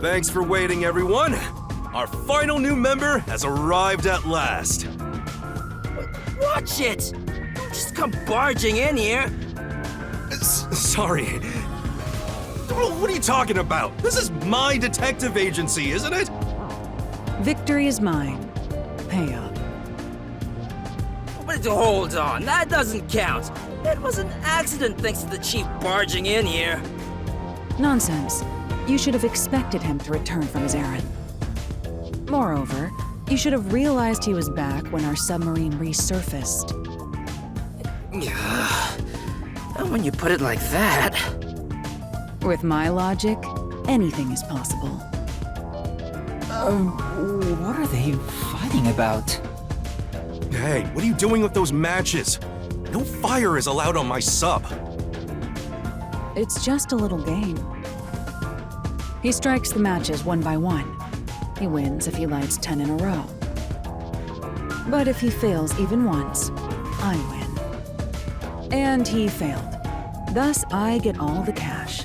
Thanks for waiting, everyone. Our final new member has arrived at last. Watch it! Don't just come barging in here. Sorry. What are you talking about? This is my detective agency, isn't it? Victory is mine. Pay up. But hold on, that doesn't count. It was an accident thanks to the chief barging in here. Nonsense. You should have expected him to return from his errand. Moreover, you should have realized he was back when our submarine resurfaced. When you put it like that... With my logic, anything is possible. What are they fighting about? Hey, what are you doing with those matches? No fire is allowed on my sub. It's just a little game. He strikes the matches one by one. He wins if he lights 10 in a row. But if he fails even once, I win. And he failed. Thus, I get all the cash.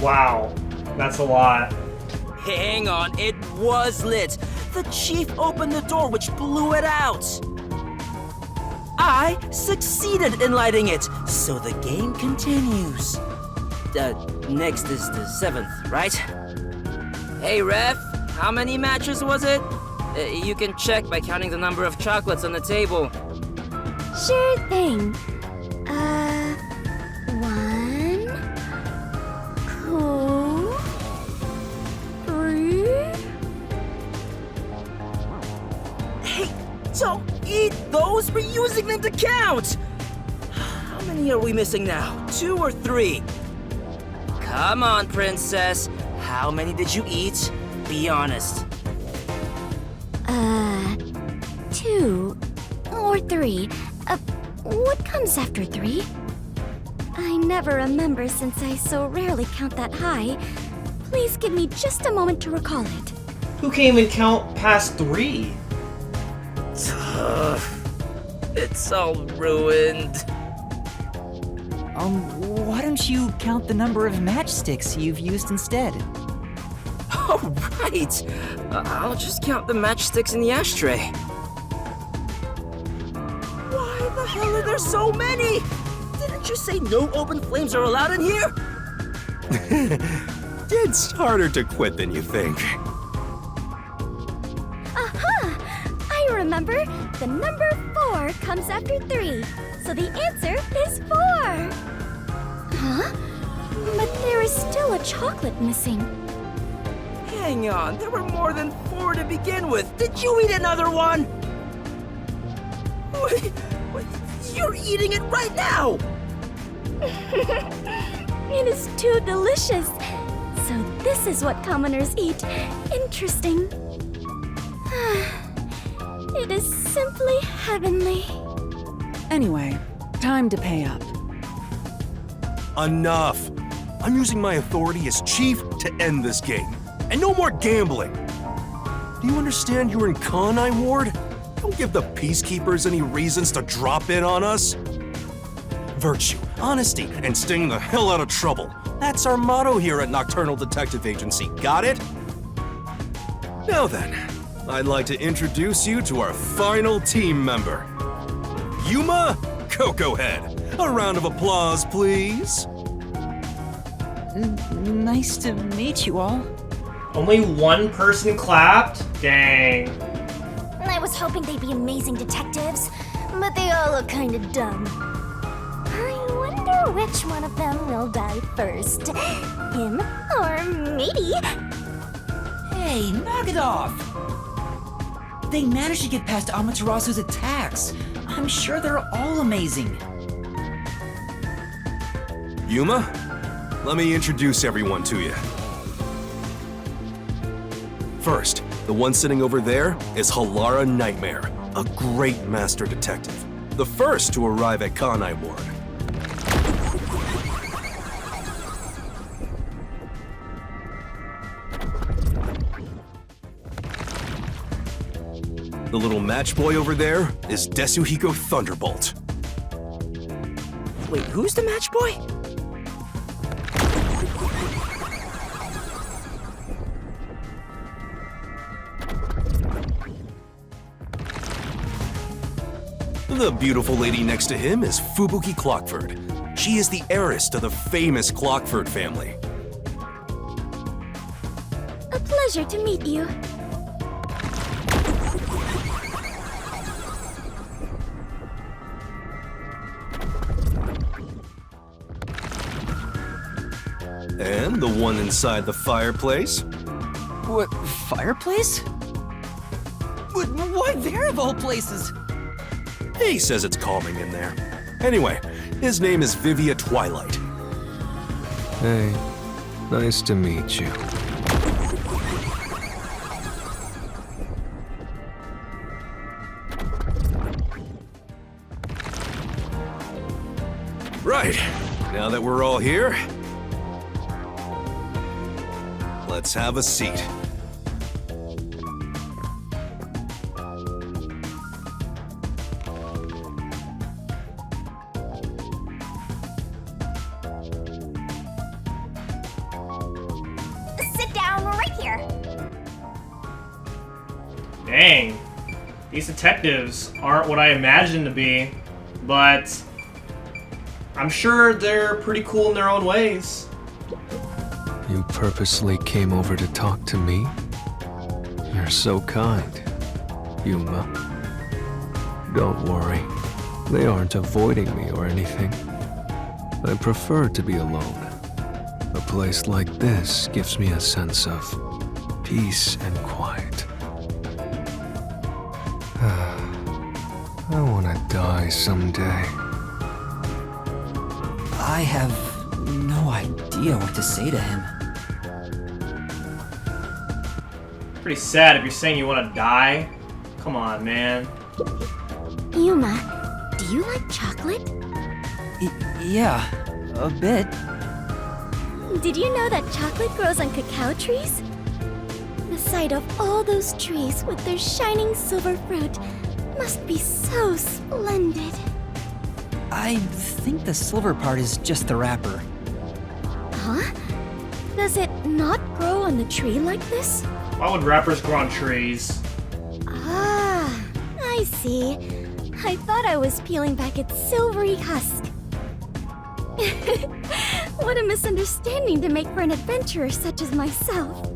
Wow, that's a lot. Hang on, it was lit. The chief opened the door, which blew it out. I succeeded in lighting it, so the game continues. Next is the 7th, right? Hey, ref, how many matches was it? You can check by counting the number of chocolates on the table. Sure thing. 1, 2, 3. Hey, don't eat those! We're using them to count! How many are we missing now? 2 or 3? Come on, princess. How many did you eat? Be honest. 2 or 3. What comes after 3? I never remember since I so rarely count that high. Please give me just a moment to recall it. Who can't even count past 3? It's all ruined. Why don't you count the number of matchsticks you've used instead? Oh, right. I'll just count the matchsticks in the ashtray. Why the hell are there so many? Didn't you say no open flames are allowed in here? It's harder to quit than you think. Aha! I remember. The number 4 comes after 3. So the answer is 4. Huh? But there is still a chocolate missing. Hang on, there were more than 4 to begin with. Did you eat another one? Wait, you're eating it right now! It is too delicious. So this is what commoners eat. Interesting. It is simply heavenly. Anyway, time to pay up. Enough! I'm using my authority as chief to end this game. And no more gambling! Do you understand you're in Kanai Ward? Don't give the peacekeepers any reasons to drop in on us. Virtue, honesty, and staying the hell out of trouble. That's our motto here at Nocturnal Detective Agency, got it? Now then, I'd like to introduce you to our final team member, Yuma Kokohead. A round of applause, please. Nice to meet you all. Only one person clapped? Dang. I was hoping they'd be amazing detectives, but they all look kind of dumb. I wonder which one of them will die first. Him or me? Hey, knock it off! They managed to get past Amaterasu's attacks. I'm sure they're all amazing. Yuma, let me introduce everyone to you. First, the one sitting over there is Halara Nightmare, a great master detective. The first to arrive at Kanai Ward. The little match boy over there is Desuhiko Thunderbolt. Wait, who's the match boy? The beautiful lady next to him is Fubuki Clockford. She is the heiress to the famous Clockford family. A pleasure to meet you. And the one inside the fireplace? What, fireplace? Why there of all places? He says it's calming in there. Anyway, his name is Vivia Twilight. Hey, nice to meet you. Right, now that we're all here, let's have a seat. Sit down right here. Dang. These detectives aren't what I imagined to be, but I'm sure they're pretty cool in their own ways. You purposely came over to talk to me? You're so kind, Yuma. Don't worry, they aren't avoiding me or anything. I prefer to be alone. A place like this gives me a sense of peace and quiet. I want to die someday. I have no idea what to say to him. Pretty sad if you're saying you want to die. Come on, man. Yuma, do you like chocolate? Yeah, a bit. Did you know that chocolate grows on cacao trees? The sight of all those trees with their shining silver fruit must be so splendid. I think the silver part is just the wrapper. Huh? Does it not grow on the tree like this? Why would rappers grow on trees? Ah, I see. I thought I was peeling back its silvery husk. What a misunderstanding to make for an adventurer such as myself.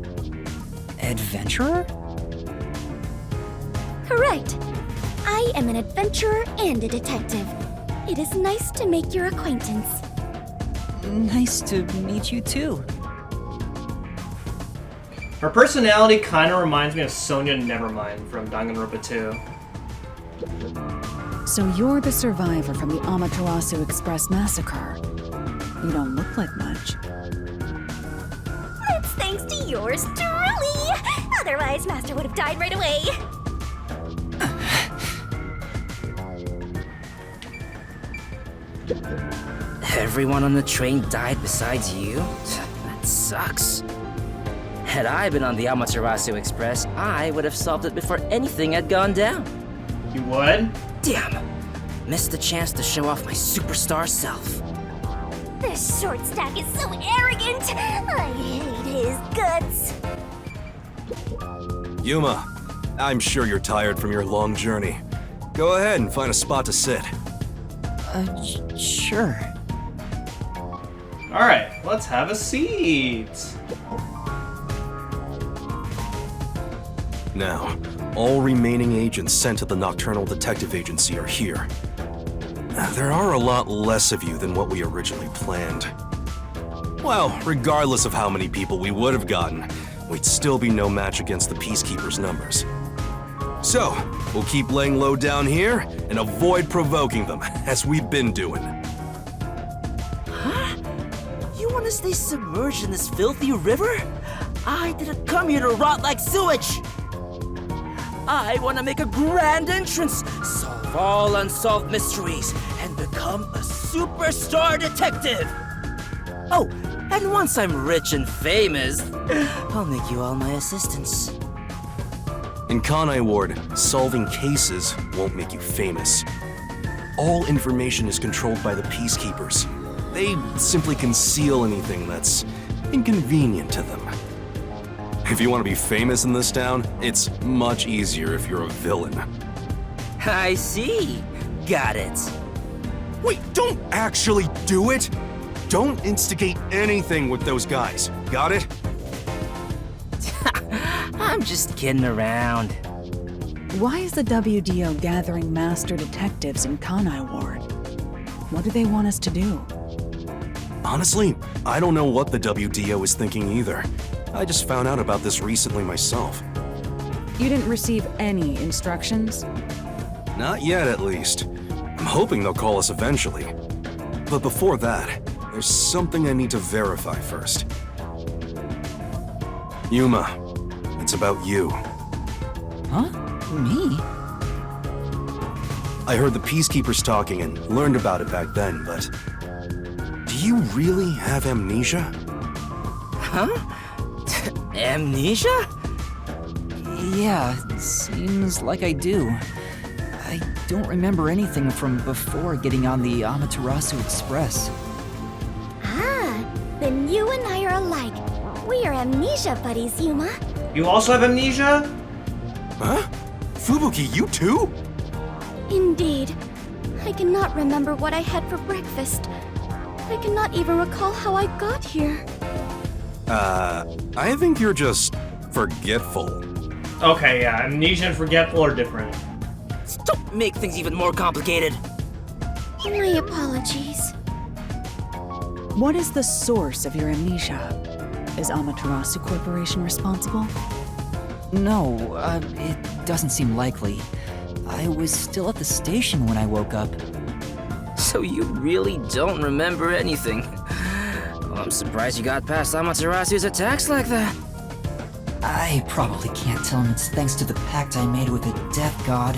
Adventurer? Correct. I am an adventurer and a detective. It is nice to make your acquaintance. Nice to meet you too. Her personality kind of reminds me of Sonya Nevermind from Danganronpa 2. So you're the survivor from the Amaterasu Express massacre. You don't look like much. That's thanks to yours truly. Otherwise, Master would have died right away. Everyone on the train died besides you? That sucks. Had I been on the Amaterasu Express, I would have solved it before anything had gone down. You would? Damn! Missed the chance to show off my superstar self. This short stack is so arrogant. I hate his guts. Yuma, I'm sure you're tired from your long journey. Go ahead and find a spot to sit. Sure. Alright, let's have a seat. Now, all remaining agents sent to the Nocturnal Detective Agency are here. There are a lot less of you than what we originally planned. Well, regardless of how many people we would have gotten, we'd still be no match against the Peacekeepers' numbers. So, we'll keep laying low down here and avoid provoking them, as we've been doing. Huh? You want to stay submerged in this filthy river? I didn't come here to rot like sewage! I want to make a grand entrance, solve all unsolved mysteries, and become a superstar detective! Oh, and once I'm rich and famous, I'll make you all my assistants. In Kanai Ward, solving cases won't make you famous. All information is controlled by the Peacekeepers. They simply conceal anything that's inconvenient to them. If you want to be famous in this town, it's much easier if you're a villain. I see. got it. Wait, don't actually do it! Don't instigate anything with those guys. Got it? I'm just kidding around. Why is the WDO gathering master detectives in Kanai Ward? What do they want us to do? Honestly, I don't know what the WDO is thinking either. I just found out about this recently myself. You didn't receive any instructions? Not yet, at least. I'm hoping they'll call us eventually. But before that, there's something I need to verify first. Yuma, it's about you. Huh? Me? I heard the Peacekeepers talking and learned about it back then, but... Do you really have amnesia? Huh? Amnesia? Yeah, seems like I do. I don't remember anything from before getting on the Amaterasu Express. Ah, then you and I are alike. We are amnesia buddies, Yuma. You also have amnesia? Huh? Fubuki, you too? Indeed. I cannot remember what I had for breakfast. I cannot even recall how I got here. I think you're just forgetful. Okay, yeah, amnesia and forgetful are different. Don't make things even more complicated. My apologies. What is the source of your amnesia? Is Amaterasu Corporation responsible? No, it doesn't seem likely. I was still at the station when I woke up. So you really don't remember anything. Well, I'm surprised you got past Amaterasu's attacks like that. I probably can't tell him it's thanks to the pact I made with the death god.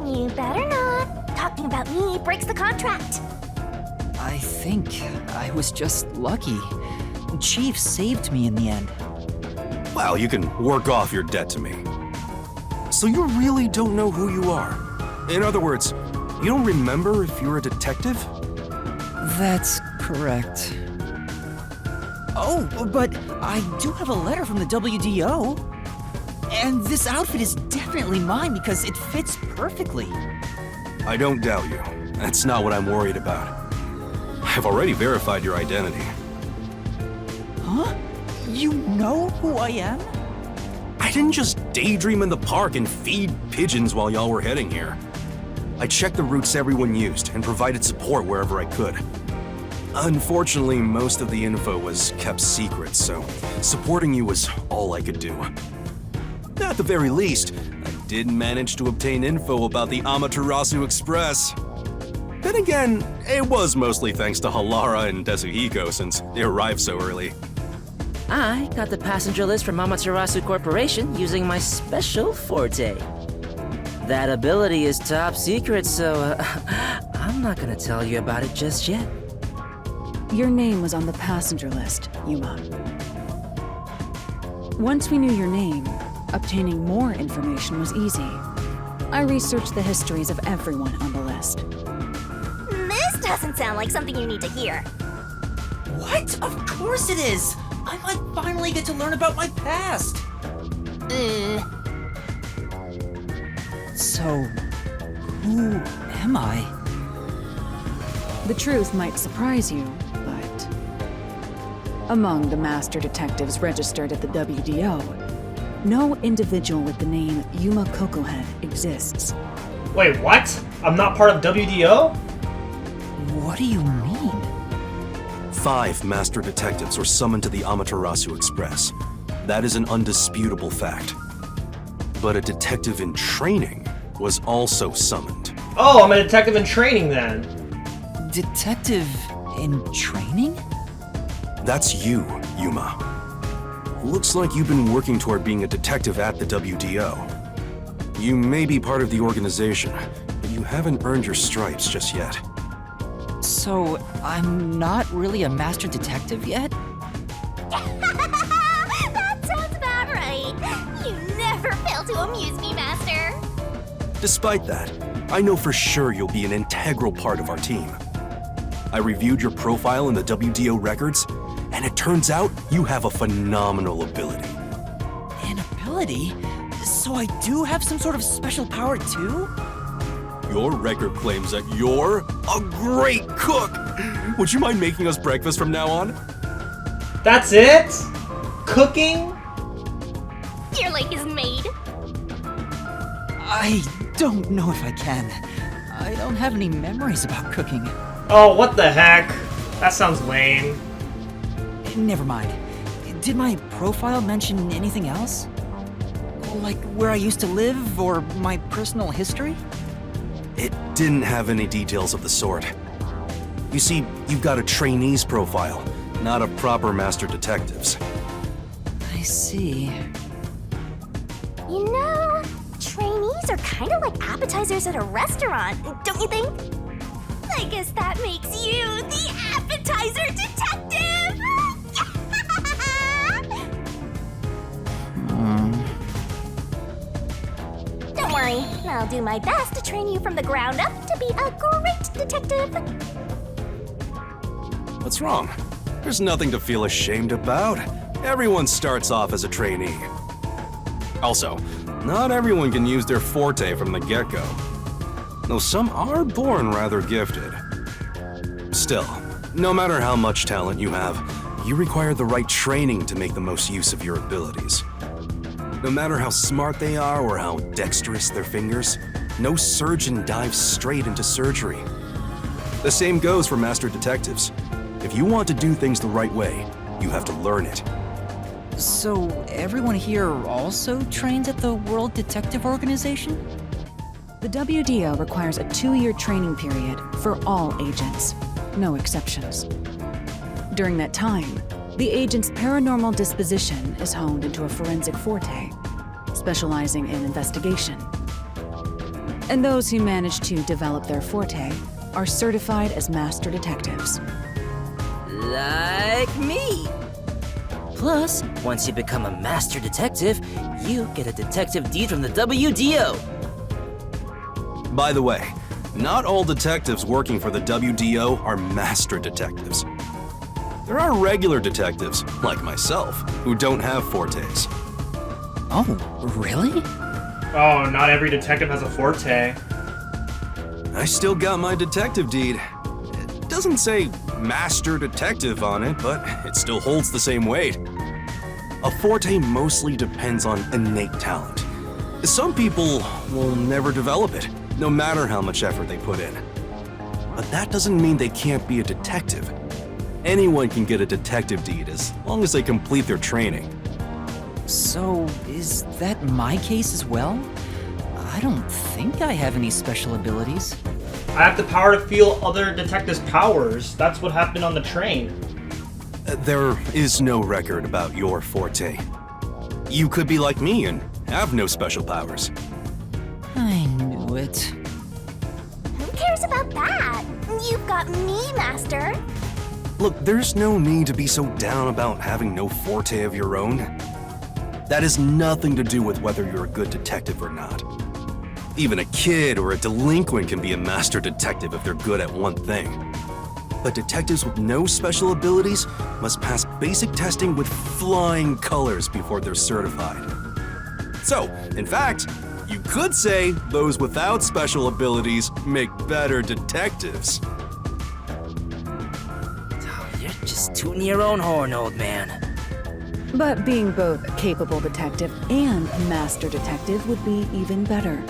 You better not. Talking about me breaks the contract. I think I was just lucky. Chief saved me in the end. Well, you can work off your debt to me. So you really don't know who you are? In other words, you don't remember if you're a detective? That's correct. Oh, but I do have a letter from the WDO. And this outfit is definitely mine because it fits perfectly. I don't doubt you. That's not what I'm worried about. I've already verified your identity. Huh? You know who I am? I didn't just daydream in the park and feed pigeons while y'all were heading here. I checked the routes everyone used and provided support wherever I could. Unfortunately, most of the info was kept secret, so supporting you was all I could do. At the very least, I did manage to obtain info about the Amaterasu Express. Then again, it was mostly thanks to Halara and Tetsuhiko since they arrived so early. I got the passenger list from Amaterasu Corporation using my special forte. That ability is top secret, so I'm not gonna tell you about it just yet. Your name was on the passenger list, Yuma. Once we knew your name, obtaining more information was easy. I researched the histories of everyone on the list. This doesn't sound like something you need to hear. What? Of course it is! I might finally get to learn about my past! So, who am I? The truth might surprise you, but among the master detectives registered at the WDO, no individual with the name Yuma Kokohead exists. Wait, what? I'm not part of WDO? What do you mean? 5 master detectives were summoned to the Amaterasu Express. That is an undisputable fact. But a detective in training was also summoned. Oh, I'm a detective in training then. Detective in training? That's you, Yuma. Looks like you've been working toward being a detective at the WDO. You may be part of the organization, but you haven't earned your stripes just yet. So, I'm not really a master detective yet? That sounds about right. You never fail to amuse me, Master. Despite that, I know for sure you'll be an integral part of our team. I reviewed your profile in the WDO records, and it turns out you have a phenomenal ability. An ability? So I do have some sort of special power too? Your record claims that you're a great cook. Would you mind making us breakfast from now on? That's it? Cooking? You're like his maid. I don't know if I can. I don't have any memories about cooking. Oh, what the heck? That sounds lame. Never mind. Did my profile mention anything else? Like where I used to live or my personal history? It didn't have any details of the sort. You see, you've got a trainee's profile, not a proper master detective's. I see. You know, trainees are kind of like appetizers at a restaurant, don't you think? I guess that makes you the appetizer detective! Don't worry, I'll do my best to train you from the ground up to be a great detective. What's wrong? There's nothing to feel ashamed about. Everyone starts off as a trainee. Also, not everyone can use their forte from the get-go. Though some are born rather gifted. Still, no matter how much talent you have, you require the right training to make the most use of your abilities. No matter how smart they are or how dexterous their fingers, no surgeon dives straight into surgery. The same goes for master detectives. If you want to do things the right way, you have to learn it. So everyone here also trains at the World Detective Organization? The WDO requires a 2-year training period for all agents, no exceptions. During that time, the agent's paranormal disposition is honed into a forensic forte, specializing in investigation. And those who manage to develop their forte are certified as master detectives. Like me. Plus, once you become a master detective, you get a detective deed from the WDO. By the way, not all detectives working for the WDO are master detectives. There are regular detectives, like myself, who don't have fortes. Oh, really? Oh, not every detective has a forte. I still got my detective deed. It doesn't say master detective on it, but it still holds the same weight. A forte mostly depends on innate talent. Some people will never develop it, no matter how much effort they put in. But that doesn't mean they can't be a detective. Anyone can get a detective deed as long as they complete their training. So, is that my case as well? I don't think I have any special abilities. I have the power to feel other detectives' powers. That's what happened on the train. There is no record about your forte. You could be like me and have no special powers. I knew it. Who cares about that? You've got me, Master. Look, there's no need to be so down about having no forte of your own. That has nothing to do with whether you're a good detective or not. Even a kid or a delinquent can be a master detective if they're good at one thing. But detectives with no special abilities must pass basic testing with flying colors before they're certified. So, in fact, you could say those without special abilities make better detectives. You're just tooting your own horn, old man. But being both a capable detective and master detective would be even better.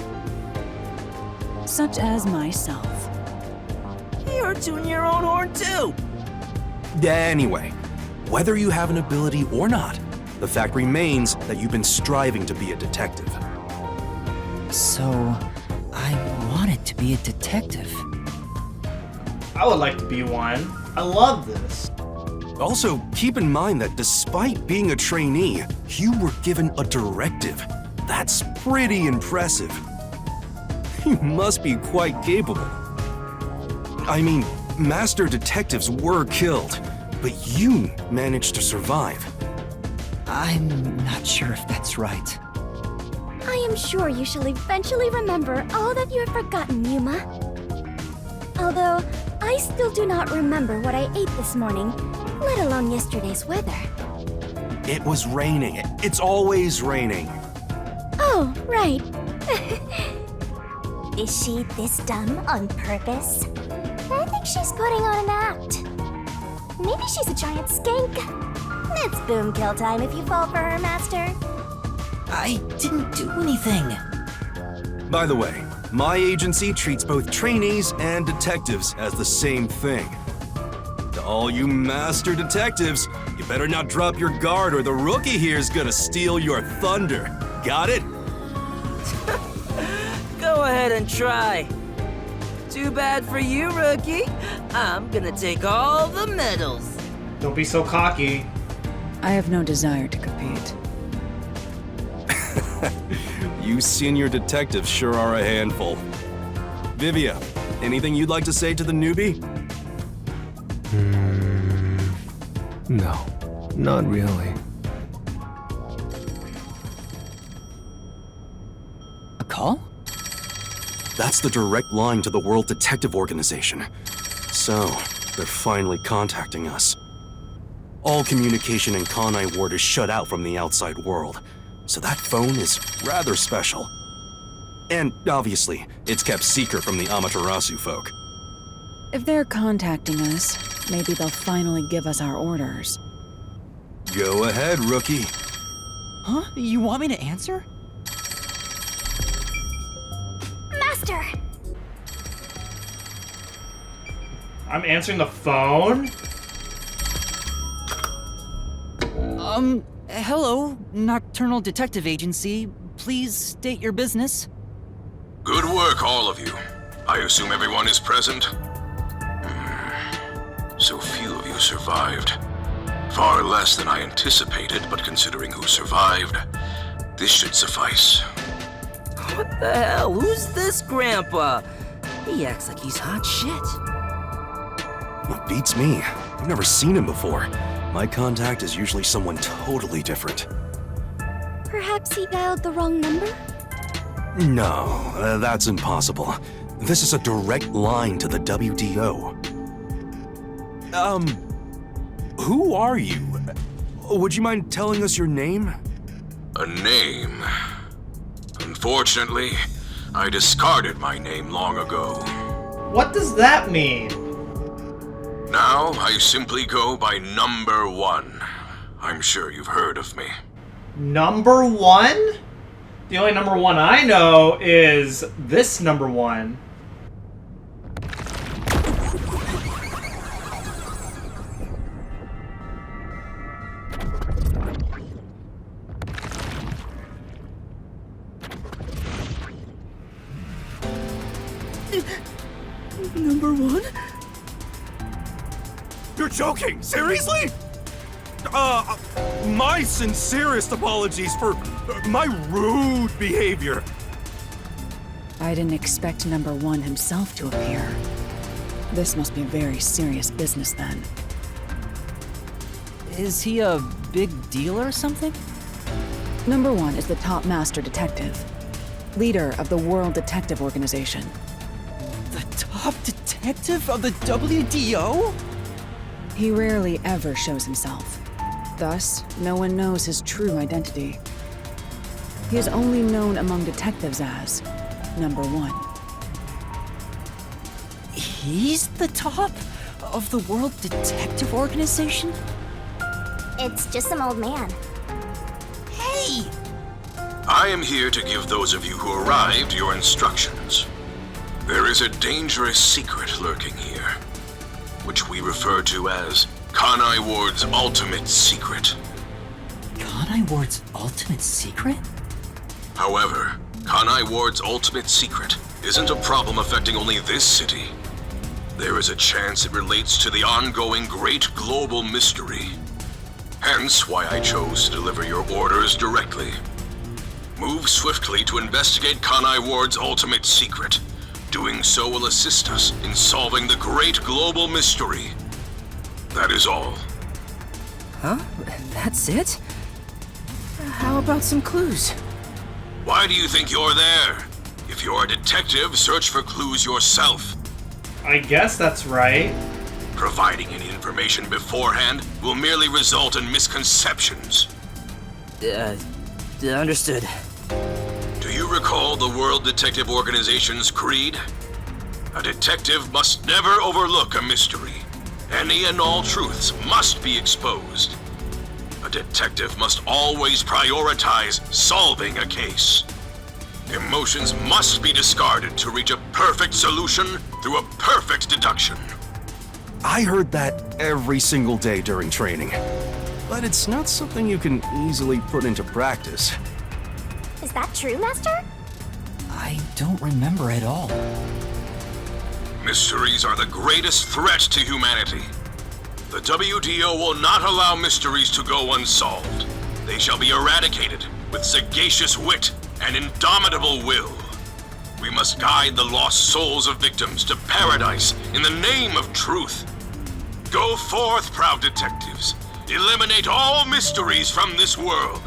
Such as myself. You're tooting your own horn too. Anyway, whether you have an ability or not, the fact remains that you've been striving to be a detective. So, I wanted to be a detective. I would like to be one. I love this. Also, keep in mind that despite being a trainee, you were given a directive. That's pretty impressive. You must be quite capable. I mean, master detectives were killed, but you managed to survive. I'm not sure if that's right. I am sure you shall eventually remember all that you have forgotten, Yuma. Although, I still do not remember what I ate this morning, let alone yesterday's weather. It was raining. It's always raining. Oh, right. Is she this dumb on purpose? I think she's putting on an act. Maybe she's a giant skank. It's boom kill time if you fall for her, Master. I didn't do anything. By the way, my agency treats both trainees and detectives as the same thing. To all you master detectives, you better not drop your guard or the rookie here's gonna steal your thunder. Got it? Go ahead and try. Too bad for you, rookie. I'm gonna take all the medals. Don't be so cocky. I have no desire to compete. You senior detectives sure are a handful. Vivia, anything you'd like to say to the newbie? No, not really. A call? That's the direct line to the World Detective Organization. So, they're finally contacting us. All communication in Kanai Ward is shut out from the outside world, so that phone is rather special. And obviously, it's kept secret from the Amaterasu folk. If they're contacting us, maybe they'll finally give us our orders. Go ahead, rookie. Huh? You want me to answer? Master! I'm answering the phone? Hello, Nocturnal Detective Agency. Please state your business. Good work, all of you. I assume everyone is present? So few of you survived. Far less than I anticipated, but considering who survived, this should suffice. What the hell? Who's this grandpa? He acts like he's hot shit. Well, beats me. I've never seen him before. My contact is usually someone totally different. Perhaps he dialed the wrong number? No, that's impossible. This is a direct line to the WDO. Who are you? Would you mind telling us your name? A name? Unfortunately, I discarded my name long ago. What does that mean? Now, I simply go by Number 1. I'm sure you've heard of me. Number 1? The only number 1 I know is this number 1. Number 1? You're joking? Seriously? My sincerest apologies for my rude behavior. I didn't expect number 1 himself to appear. This must be very serious business then. Is he a big deal or something? Number 1 is the top master detective, leader of the World Detective Organization. The top detective of the WDO? He rarely ever shows himself. Thus, no one knows his true identity. He is only known among detectives as Number 1. He's the top of the World Detective Organization? It's just some old man. Hey! I am here to give those of you who arrived your instructions. There is a dangerous secret lurking here, which we refer to as Kanai Ward's ultimate secret. Kanai Ward's ultimate secret? However, Kanai Ward's ultimate secret isn't a problem affecting only this city. There is a chance it relates to the ongoing great global mystery. Hence why I chose to deliver your orders directly. Move swiftly to investigate Kanai Ward's ultimate secret. Doing so will assist us in solving the great global mystery. That is all. Huh? That's it? How about some clues? Why do you think you're there? If you're a detective, search for clues yourself. I guess that's right. Providing any information beforehand will merely result in misconceptions. Understood. Do you recall the World Detective Organization's creed? A detective must never overlook a mystery. Any and all truths must be exposed. A detective must always prioritize solving a case. Emotions must be discarded to reach a perfect solution through a perfect deduction. I heard that every single day during training. But it's not something you can easily put into practice. Is that true, Master? I don't remember at all. Mysteries are the greatest threat to humanity. The WDO will not allow mysteries to go unsolved. They shall be eradicated with sagacious wit and indomitable will. We must guide the lost souls of victims to paradise in the name of truth. Go forth, proud detectives. Eliminate all mysteries from this world.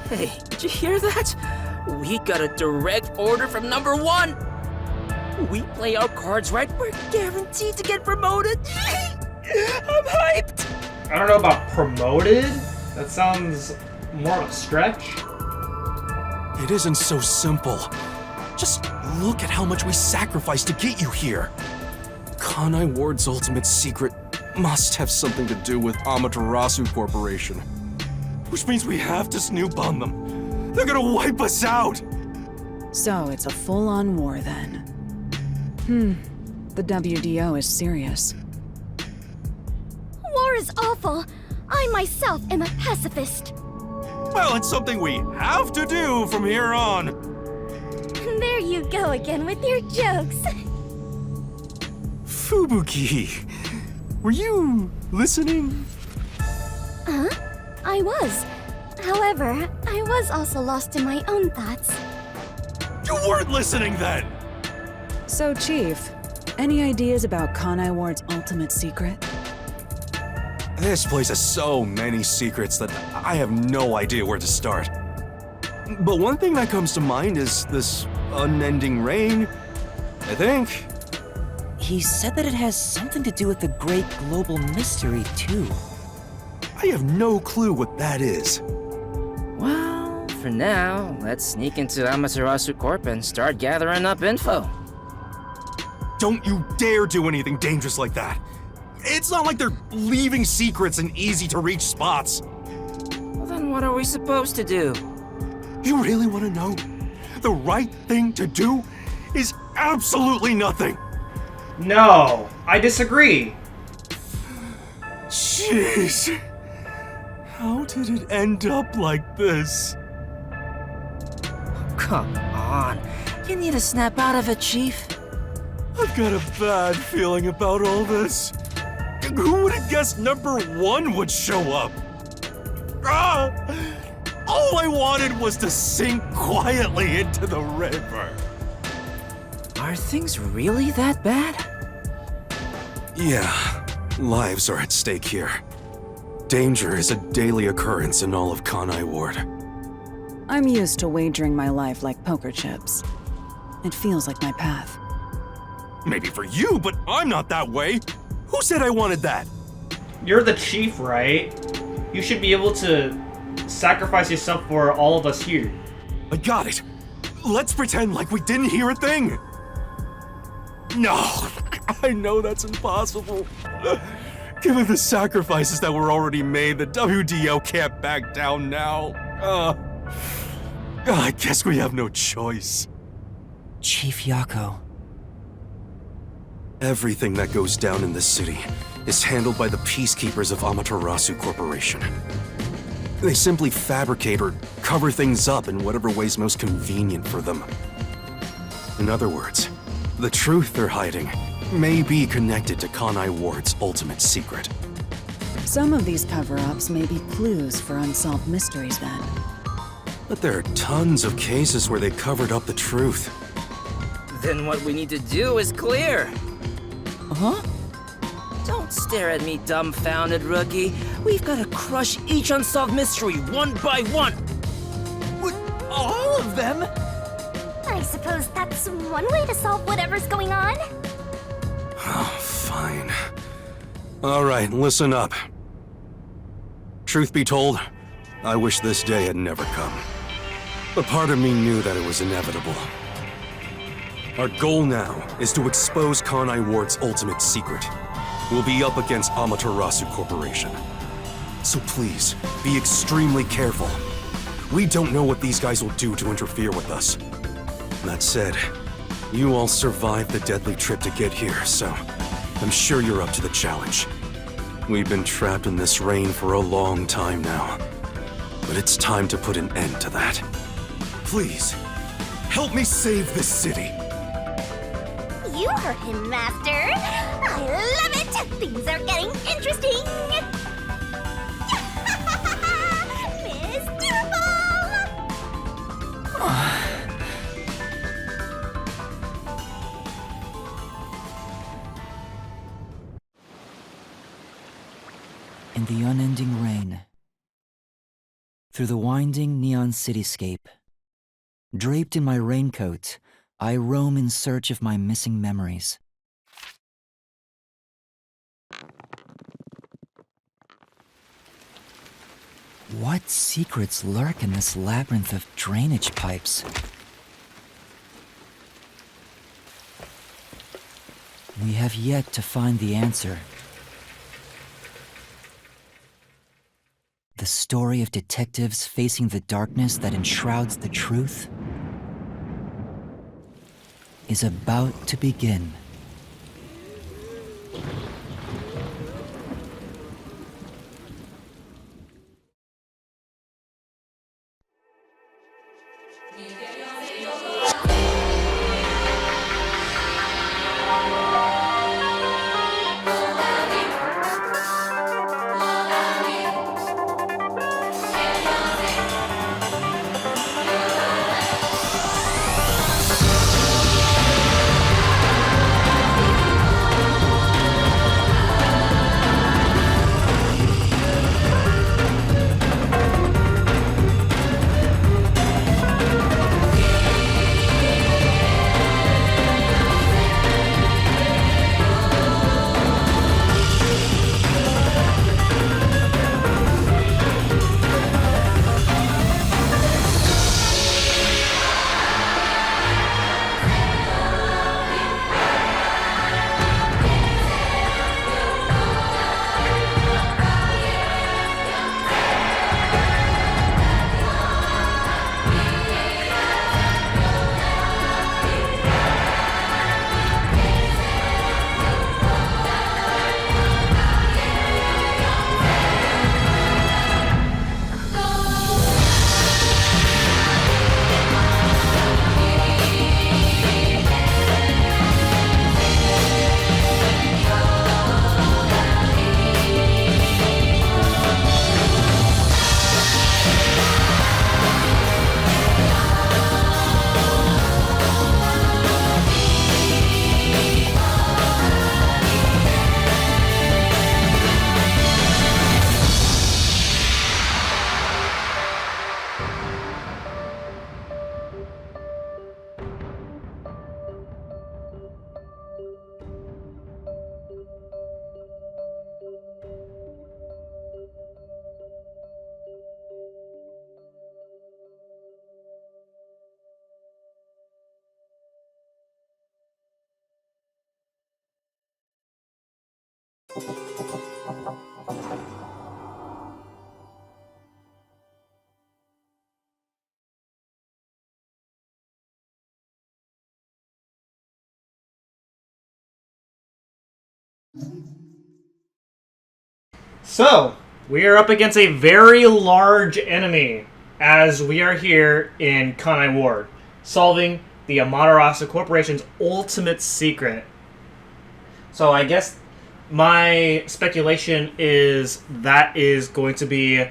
Hey, did you hear that? We got a direct order from number 1. We play our cards right, we're guaranteed to get promoted. I'm hyped. I don't know about promoted. That sounds more of a stretch. It isn't so simple. Just look at how much we sacrificed to get you here. Kanai Ward's ultimate secret must have something to do with Amaterasu Corporation. Which means we have to snoop on them. They're gonna wipe us out! So it's a full-on war then. The WDO is serious. War is awful. I myself am a pacifist. Well, it's something we have to do from here on. There you go again with your jokes. Fubuki, were you listening? Huh? I was. However, I was also lost in my own thoughts. You weren't listening then! So, Chief, any ideas about Kanai Ward's ultimate secret? This place has so many secrets that I have no idea where to start. But one thing that comes to mind is this unending rain, I think. He said that it has something to do with the great global mystery, too. I have no clue what that is. Well, for now, let's sneak into Amaterasu Corp and start gathering up info. Don't you dare do anything dangerous like that. It's not like they're leaving secrets in easy-to-reach spots. Well, then what are we supposed to do? You really want to know? The right thing to do is absolutely nothing. No, I disagree. Jeez. How did it end up like this? Come on. You need to snap out of it, Chief. I've got a bad feeling about all this. Who would have guessed number 1 would show up? Ah! All I wanted was to sink quietly into the river. Are things really that bad? Yeah, lives are at stake here. Danger is a daily occurrence in all of Kanai Ward. I'm used to wagering my life like poker chips. It feels like my path. Maybe for you, but I'm not that way. Who said I wanted that? You're the chief, right? You should be able to sacrifice yourself for all of us here. I got it. Let's pretend like we didn't hear a thing. No, I know that's impossible. Given the sacrifices that were already made, the WDO can't back down now. I guess we have no choice. Chief Yako. Everything that goes down in this city is handled by the peacekeepers of Amaterasu Corporation. They simply fabricate or cover things up in whatever way's most convenient for them. In other words, the truth they're hiding may be connected to Kanai Ward's ultimate secret. Some of these cover-ups may be clues for unsolved mysteries then. But there are tons of cases where they covered up the truth. Then what we need to do is clear. Huh? Don't stare at me, dumbfounded rookie. We've got to crush each unsolved mystery one by one. What? All of them? I suppose that's one way to solve whatever's going on. Oh, fine. All right, listen up. Truth be told, I wish this day had never come. But part of me knew that it was inevitable. Our goal now is to expose Kanai Ward's ultimate secret. We'll be up against Amaterasu Corporation. So please, be extremely careful. We don't know what these guys will do to interfere with us. That said, you all survived the deadly trip to get here, so I'm sure you're up to the challenge. We've been trapped in this rain for a long time now, but it's time to put an end to that. Please, help me save this city. You heard him, Master. I love it. Things are getting interesting. Mr. Ball! In the unending rain, through the winding neon cityscape, draped in my raincoat, I roam in search of my missing memories. What secrets lurk in this labyrinth of drainage pipes? We have yet to find the answer. The story of detectives facing the darkness that enshrouds the truth is about to begin. So, we are up against a very large enemy as we are here in Kanai Ward, solving the Amaterasu Corporation's ultimate secret. So I guess my speculation is that is going to be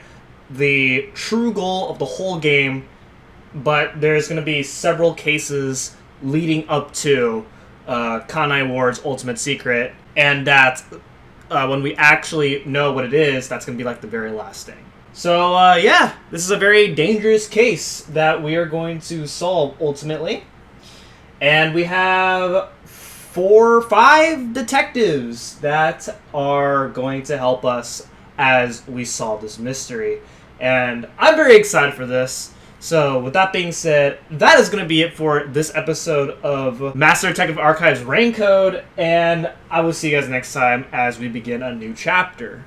the true goal of the whole game, but there's going to be several cases leading up to Kanai Ward's ultimate secret, and that when we actually know what it is, that's going to be like the very last thing. So yeah, this is a very dangerous case that we are going to solve ultimately. And we have 4 or 5 detectives that are going to help us as we solve this mystery. And I'm very excited for this. So with that being said, that is going to be it for this episode of Master Detective Archives Rain Code, and I will see you guys next time as we begin a new chapter.